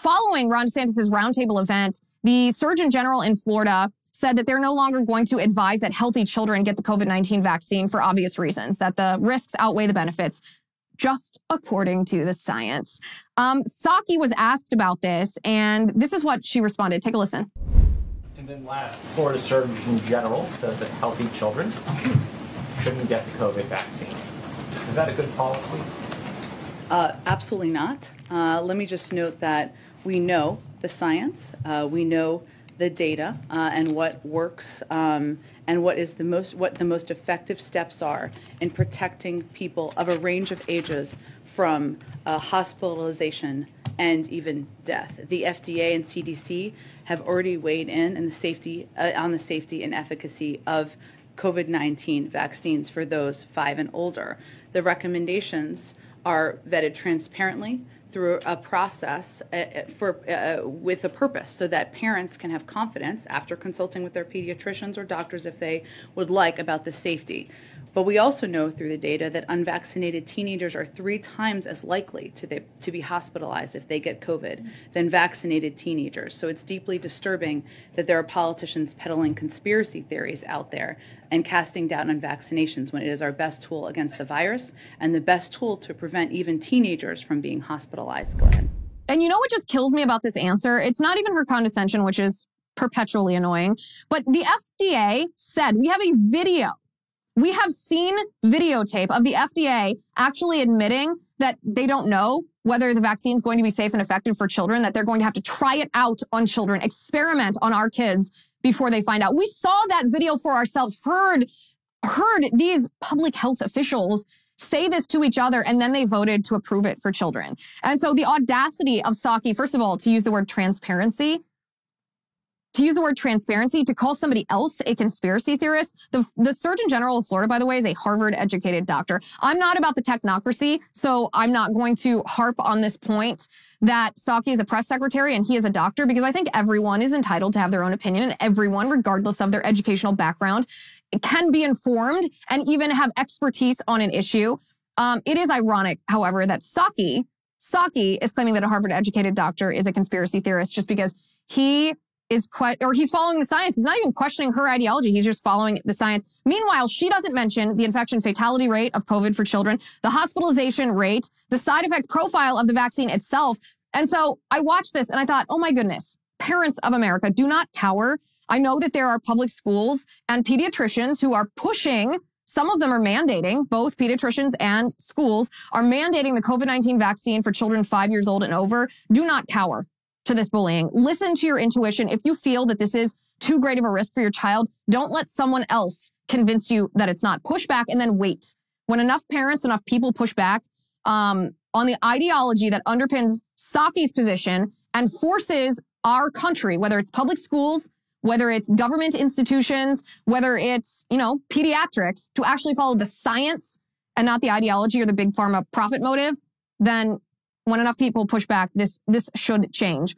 following Ron DeSantis' roundtable event, the Surgeon General in Florida said that they're no longer going to advise that healthy children get the COVID-19 vaccine for obvious reasons, that the risks outweigh the benefits, just according to the science. Psaki was asked about this, and this is what she responded. Take a listen. And then last, Florida Surgeon General says that healthy children shouldn't get the COVID vaccine. Is that a good policy? Absolutely not. Let me just note that we know the science, we know the data, and what works, and what the most effective steps are in protecting people of a range of ages from hospitalization and even death. The FDA and CDC have already weighed in on the safety and efficacy of COVID-19 vaccines for those 5 and older. The recommendations are vetted transparently through a process with a purpose, so that parents can have confidence after consulting with their pediatricians or doctors if they would like about the safety. But we also know through the data that unvaccinated teenagers are 3 times as likely to be hospitalized if they get COVID than vaccinated teenagers. So it's deeply disturbing that there are politicians peddling conspiracy theories out there and casting doubt on vaccinations when it is our best tool against the virus and the best tool to prevent even teenagers from being hospitalized. Go ahead. And you know what just kills me about this answer? It's not even her condescension, which is perpetually annoying, but the FDA said, we have a video. We have seen videotape of the FDA actually admitting that they don't know whether the vaccine is going to be safe and effective for children, that they're going to have to try it out on children, experiment on our kids before they find out. We saw that video for ourselves, heard these public health officials say this to each other, and then they voted to approve it for children. And so the audacity of Psaki, first of all, to use the word transparency, to call somebody else a conspiracy theorist. The Surgeon General of Florida, by the way, is a Harvard-educated doctor. I'm not about the technocracy, so I'm not going to harp on this point that Psaki is a press secretary and he is a doctor, because I think everyone is entitled to have their own opinion, and everyone, regardless of their educational background, can be informed and even have expertise on an issue. It is ironic, however, that Psaki is claiming that a Harvard-educated doctor is a conspiracy theorist just because he's following the science. He's not even questioning her ideology. He's just following the science. Meanwhile, she doesn't mention the infection fatality rate of COVID for children, the hospitalization rate, the side effect profile of the vaccine itself. And so I watched this and I thought, oh my goodness, parents of America, do not cower. I know that there are public schools and pediatricians who are pushing, some of them are mandating, both pediatricians and schools are mandating the COVID-19 vaccine for children 5 years old and over. Do not cower to this bullying. Listen to your intuition. If you feel that this is too great of a risk for your child, don't let someone else convince you that it's not. Push back and then wait. When enough parents, enough people push back on the ideology that underpins Psaki's position and forces our country, whether it's public schools, whether it's government institutions, whether it's, pediatrics, to actually follow the science and not the ideology or the big pharma profit motive, then when enough people push back, this should change.